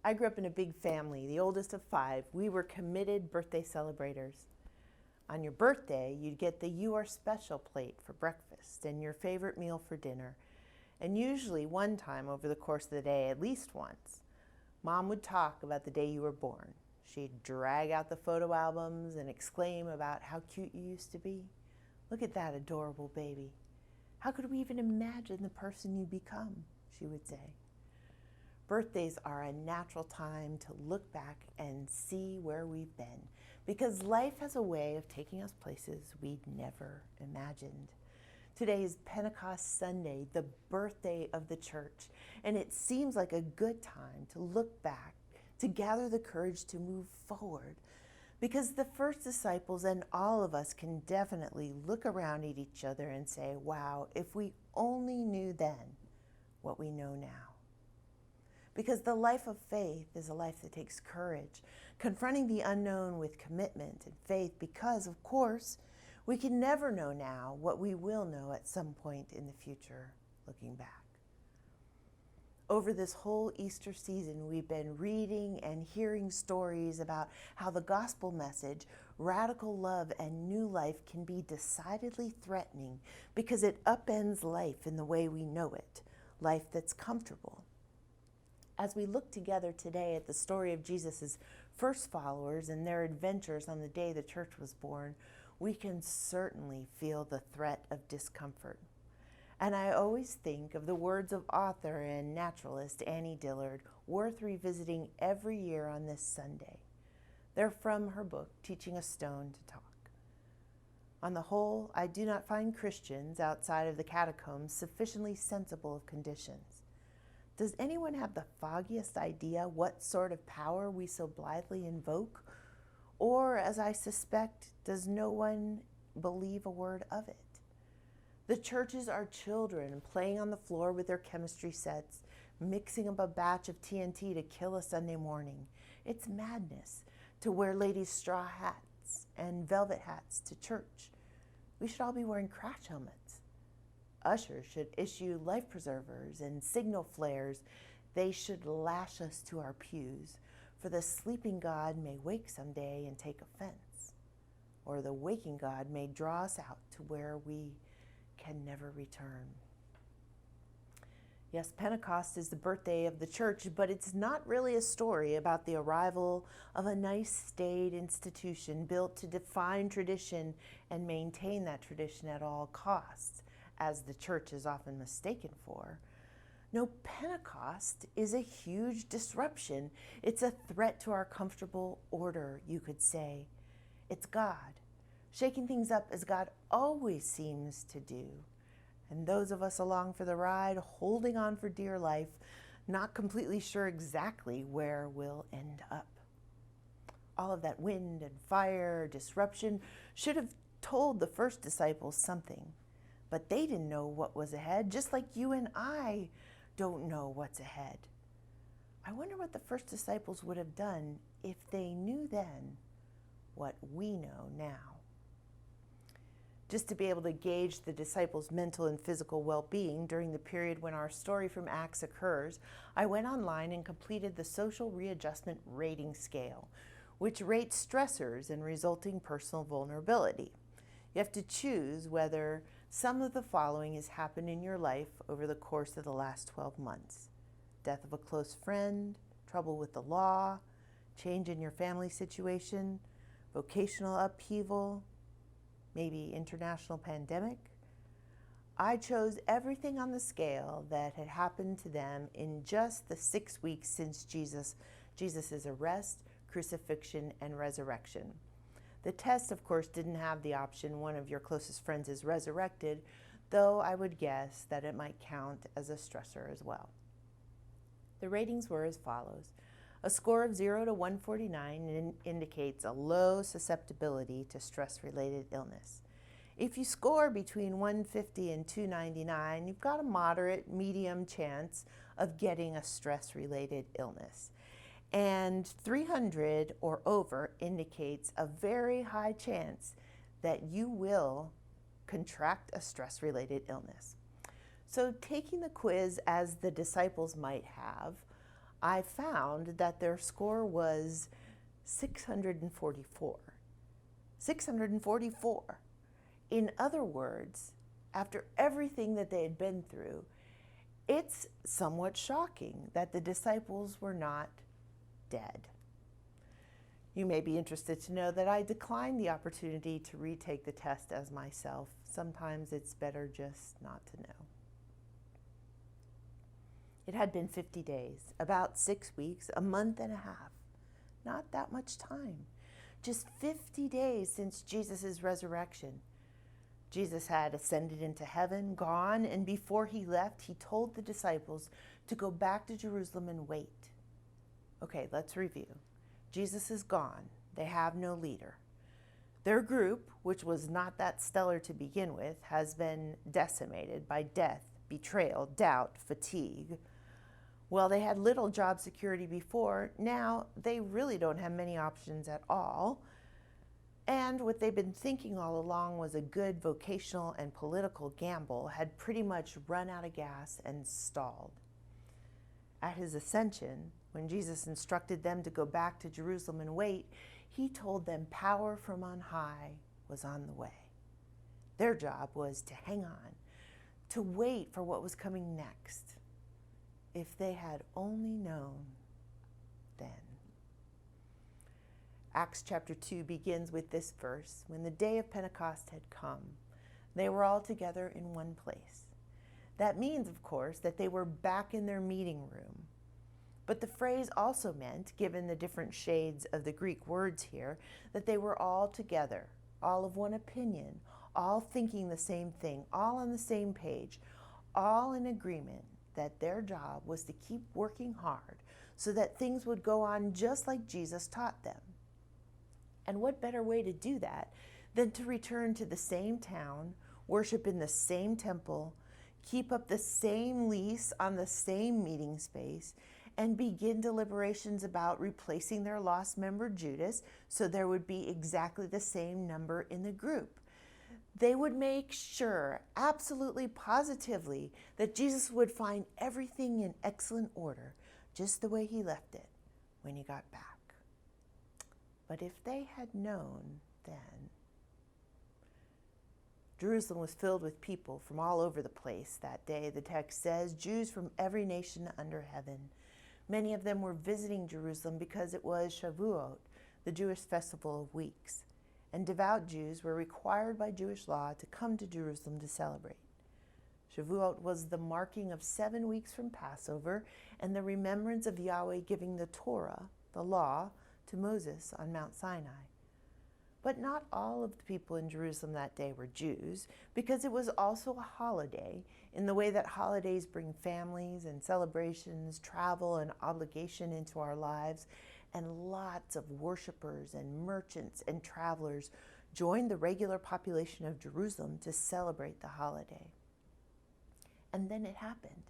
I grew up in a big family, the oldest of 5. We were committed birthday celebrators. On your birthday, you'd get the You Are Special plate for breakfast and your favorite meal for dinner. And usually one time over the course of the day, at least once, Mom would talk about the day you were born. She'd drag out the photo albums and exclaim about how cute you used to be. Look at that adorable baby. How could we even imagine the person you become, she would say. Birthdays are a natural time to look back and see where we've been, because life has a way of taking us places we'd never imagined. Today is Pentecost Sunday, the birthday of the church, and it seems like a good time to look back, to gather the courage to move forward, because the first disciples and all of us can definitely look around at each other and say, wow, if we only knew then what we know now. Because the life of faith is a life that takes courage, confronting the unknown with commitment and faith, because, of course, we can never know now what we will know at some point in the future, looking back. Over this whole Easter season, we've been reading and hearing stories about how the gospel message, radical love and new life, can be decidedly threatening because it upends life in the way we know it, life that's comfortable. As we look together today at the story of Jesus' first followers and their adventures on the day the church was born, we can certainly feel the threat of discomfort. And I always think of the words of author and naturalist Annie Dillard, worth revisiting every year on this Sunday. They're from her book, Teaching a Stone to Talk. On the whole, I do not find Christians outside of the catacombs sufficiently sensible of conditions. Does anyone have the foggiest idea what sort of power we so blithely invoke? Or, as I suspect, does no one believe a word of it? The churches are children playing on the floor with their chemistry sets, mixing up a batch of TNT to kill a Sunday morning. It's madness to wear ladies' straw hats and velvet hats to church. We should all be wearing crash helmets. Ushers should issue life preservers and signal flares. They should lash us to our pews, for the sleeping God may wake someday and take offense, or the waking God may draw us out to where we can never return. Yes, Pentecost is the birthday of the church, but it's not really a story about the arrival of a nice staid institution built to define tradition and maintain that tradition at all costs, as the church is often mistaken for. No, Pentecost is a huge disruption. It's a threat to our comfortable order, you could say. It's God, shaking things up as God always seems to do. And those of us along for the ride, holding on for dear life, not completely sure exactly where we'll end up. All of that wind and fire, disruption, should have told the first disciples something. But they didn't know what was ahead, just like you and I don't know what's ahead. I wonder what the first disciples would have done if they knew then what we know now. Just to be able to gauge the disciples' mental and physical well-being during the period when our story from Acts occurs, I went online and completed the Social Readjustment Rating Scale, which rates stressors and resulting personal vulnerability. You have to choose whether some of the following has happened in your life over the course of the last 12 months. Death of a close friend, trouble with the law, change in your family situation, vocational upheaval, maybe international pandemic. I chose everything on the scale that had happened to them in just the 6 weeks since Jesus' arrest, crucifixion, and resurrection. The test, of course, didn't have the option one of your closest friends is resurrected, though I would guess that it might count as a stressor as well. The ratings were as follows. A score of 0 to 149 indicates a low susceptibility to stress-related illness. If you score between 150 and 299, you've got a moderate, medium chance of getting a stress-related illness. And 300 or over indicates a very high chance that you will contract a stress-related illness. So taking the quiz as the disciples might have, I found that their score was 644. 644. In other words, after everything that they had been through, it's somewhat shocking that the disciples were not dead. You may be interested to know that I declined the opportunity to retake the test as myself. Sometimes it's better just not to know. It had been 50 days, about 6 weeks, a month and a half. Not that much time. Just 50 days since Jesus' resurrection. Jesus had ascended into heaven, gone, and before he left, he told the disciples to go back to Jerusalem and wait. Okay, let's review. Jesus is gone. They have no leader. Their group, which was not that stellar to begin with, has been decimated by death, betrayal, doubt, fatigue. Well, they had little job security before. Now they really don't have many options at all. And what they've been thinking all along was a good vocational and political gamble had pretty much run out of gas and stalled. At his ascension, when Jesus instructed them to go back to Jerusalem and wait, he told them power from on high was on the way. Their job was to hang on, to wait for what was coming next. If they had only known then. Acts chapter 2 begins with this verse. When the day of Pentecost had come, they were all together in one place. That means, of course, that they were back in their meeting room. But the phrase also meant, given the different shades of the Greek words here, that they were all together, all of one opinion, all thinking the same thing, all on the same page, all in agreement that their job was to keep working hard so that things would go on just like Jesus taught them. And what better way to do that than to return to the same town, worship in the same temple, keep up the same lease on the same meeting space, and begin deliberations about replacing their lost member Judas so there would be exactly the same number in the group. They would make sure, absolutely positively, that Jesus would find everything in excellent order, just the way he left it when he got back. But if they had known then. Jerusalem was filled with people from all over the place that day. The text says, Jews from every nation under heaven. Many of them were visiting Jerusalem because it was Shavuot, the Jewish festival of weeks, and devout Jews were required by Jewish law to come to Jerusalem to celebrate. Shavuot was the marking of 7 weeks from Passover and the remembrance of Yahweh giving the Torah, the law, to Moses on Mount Sinai. But not all of the people in Jerusalem that day were Jews, because it was also a holiday in the way that holidays bring families and celebrations, travel and obligation into our lives, and lots of worshipers and merchants and travelers joined the regular population of Jerusalem to celebrate the holiday. And then it happened.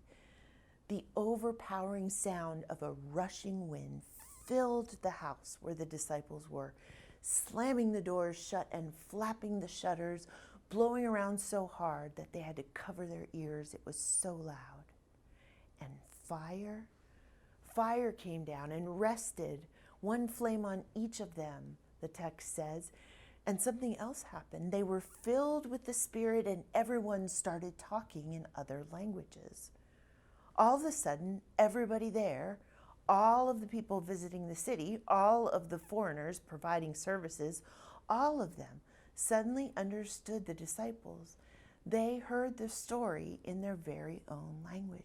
The overpowering sound of a rushing wind filled the house where the disciples were, slamming the doors shut and flapping the shutters, blowing around so hard that they had to cover their ears. It was so loud. And fire came down and rested, one flame on each of them, the text says. And something else happened. They were filled with the Spirit and everyone started talking in other languages. All of a sudden, everybody there, all of the people visiting the city, all of the foreigners providing services, all of them suddenly understood the disciples. They heard the story in their very own language.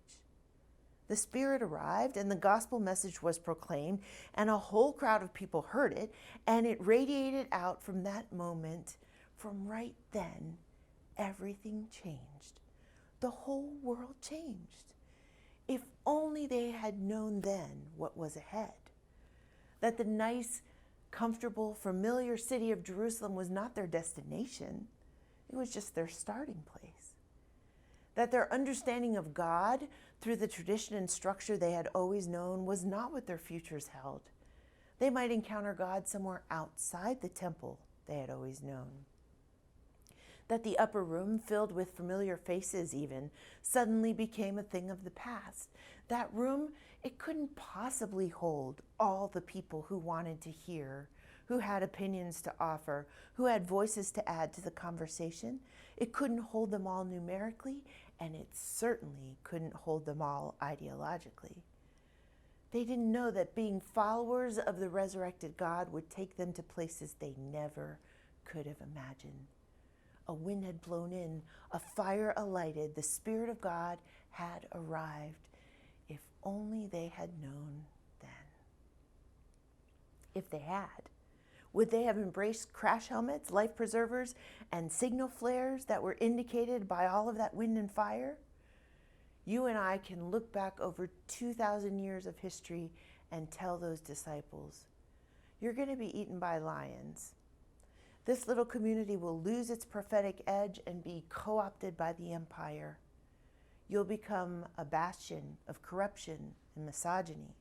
The Spirit arrived and the gospel message was proclaimed, and a whole crowd of people heard it, and it radiated out from that moment. From right then, everything changed. The whole world changed. If only they had known then what was ahead. That the nice, comfortable, familiar city of Jerusalem was not their destination. It was just their starting place. That their understanding of God through the tradition and structure they had always known was not what their futures held. They might encounter God somewhere outside the temple they had always known. that the upper room, filled with familiar faces even, suddenly became a thing of the past. That room, it couldn't possibly hold all the people who wanted to hear, who had opinions to offer, who had voices to add to the conversation. It couldn't hold them all numerically, and it certainly couldn't hold them all ideologically. They didn't know that being followers of the resurrected God would take them to places they never could have imagined. A wind had blown in, a fire alighted, the Spirit of God had arrived. If only they had known then. If they had, would they have embraced crash helmets, life preservers, and signal flares that were indicated by all of that wind and fire? You and I can look back over 2,000 years of history and tell those disciples, you're going to be eaten by lions. This little community will lose its prophetic edge and be co-opted by the empire. You'll become a bastion of corruption and misogyny.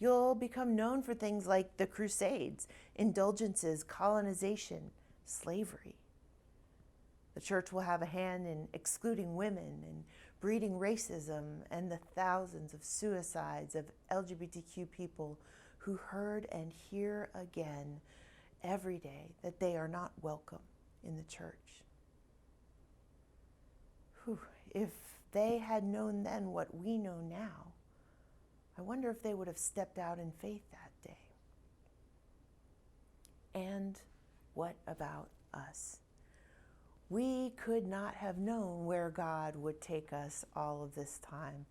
You'll become known for things like the Crusades, indulgences, colonization, slavery. The church will have a hand in excluding women and breeding racism and the thousands of suicides of LGBTQ people who heard and hear again every day that they are not welcome in the church. If they had known then what we know now, I wonder if they would have stepped out in faith that day. And what about us? We could not have known where God would take us all of this time.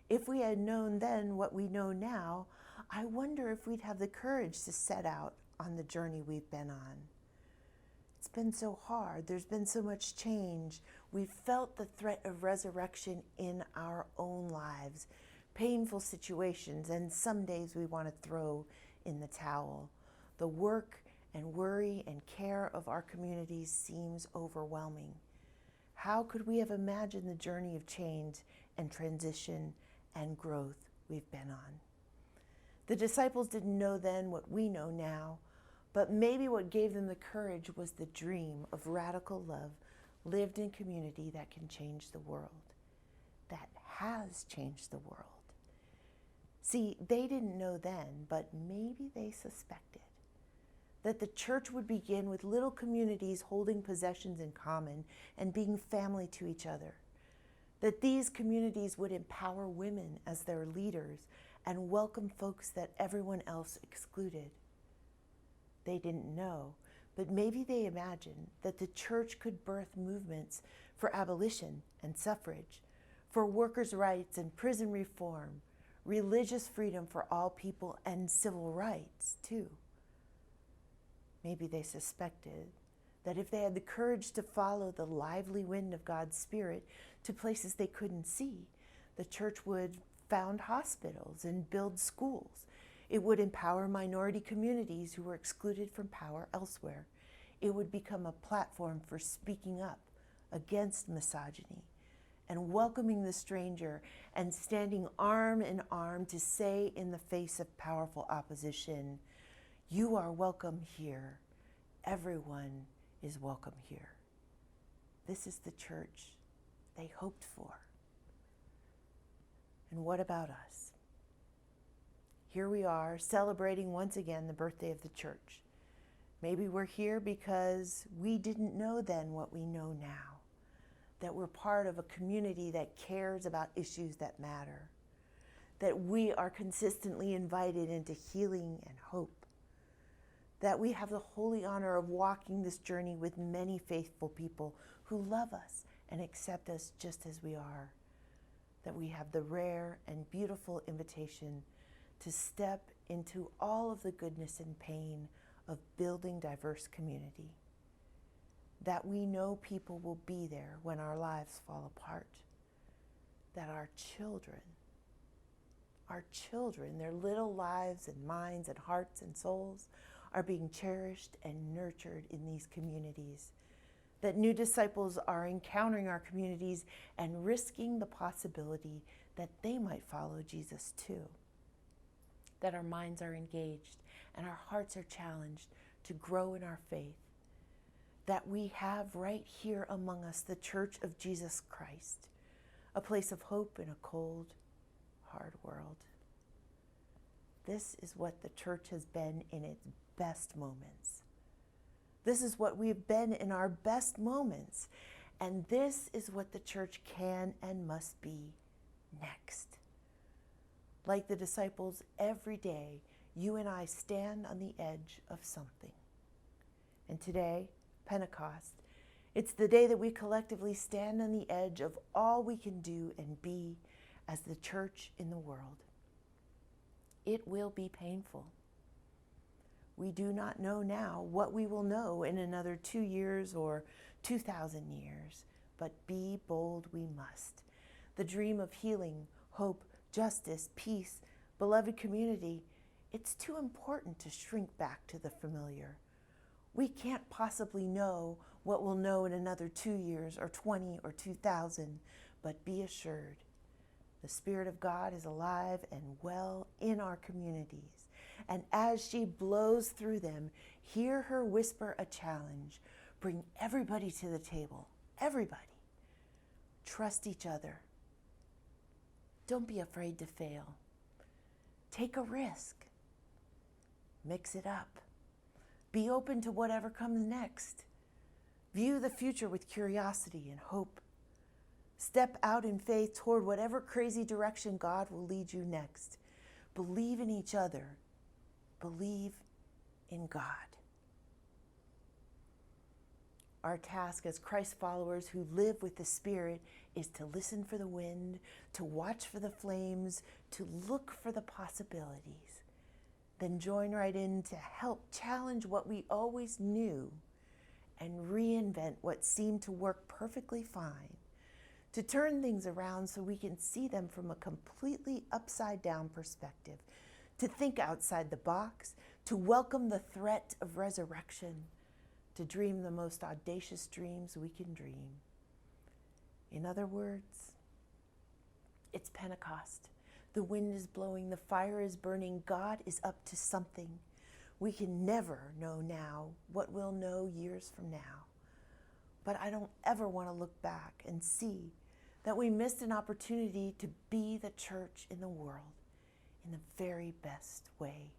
If we had known then what we know now, I wonder if we'd have the courage to set out on the journey we've been on. It's been so hard. There's been so much change. We've felt the threat of resurrection in our own lives, painful situations, and some days we want to throw in the towel. The work and worry and care of our communities seems overwhelming. How could we have imagined the journey of change and transition and growth we've been on? The disciples didn't know then what we know now, but maybe what gave them the courage was the dream of radical love lived in community that can change the world, that has changed the world. See, they didn't know then, but maybe they suspected that the church would begin with little communities holding possessions in common and being family to each other, that these communities would empower women as their leaders and welcome folks that everyone else excluded. They didn't know, but maybe they imagined that the church could birth movements for abolition and suffrage, for workers' rights and prison reform, religious freedom for all people, and civil rights too. Maybe they suspected that if they had the courage to follow the lively wind of God's Spirit to places they couldn't see, the church would found hospitals and build schools. It would empower minority communities who were excluded from power elsewhere. It would become a platform for speaking up against misogyny and welcoming the stranger and standing arm in arm to say in the face of powerful opposition, "You are welcome here. Everyone is welcome here." This is the church they hoped for. And what about us? Here we are celebrating once again the birthday of the church. Maybe we're here because we didn't know then what we know now, that we're part of a community that cares about issues that matter, that we are consistently invited into healing and hope, that we have the holy honor of walking this journey with many faithful people who love us and accept us just as we are, that we have the rare and beautiful invitation to step into all of the goodness and pain of building diverse community, that we know people will be there when our lives fall apart, that our children, their little lives and minds and hearts and souls are being cherished and nurtured in these communities, that new disciples are encountering our communities and risking the possibility that they might follow Jesus too, that our minds are engaged and our hearts are challenged to grow in our faith, that we have right here among us the Church of Jesus Christ, a place of hope in a cold, hard world. This is what the church has been in its best moments. This is what we've been in our best moments. And this is what the church can and must be next. Like the disciples, every day, you and I stand on the edge of something. And today, Pentecost, it's the day that we collectively stand on the edge of all we can do and be as the church in the world. It will be painful. We do not know now what we will know in another 2 years or 2,000 years, but be bold we must. The dream of healing, hope, justice, peace, beloved community, it's too important to shrink back to the familiar. We can't possibly know what we'll know in another 2 years or 20 or 2,000, but be assured, the Spirit of God is alive and well in our communities. And as she blows through them, hear her whisper a challenge. Bring everybody to the table. Everybody. Trust each other. Don't be afraid to fail. Take a risk. Mix it up. Be open to whatever comes next. View the future with curiosity and hope. Step out in faith toward whatever crazy direction God will lead you next. Believe in each other. Believe in God. Our task as Christ followers who live with the Spirit is to listen for the wind, to watch for the flames, to look for the possibilities. Then join right in to help challenge what we always knew and reinvent what seemed to work perfectly fine. To turn things around so we can see them from a completely upside down perspective, to think outside the box, to welcome the threat of resurrection, to dream the most audacious dreams we can dream. In other words, it's Pentecost. The wind is blowing, the fire is burning, God is up to something. We can never know now what we'll know years from now. But I don't ever want to look back and see that we missed an opportunity to be the church in the world in the very best way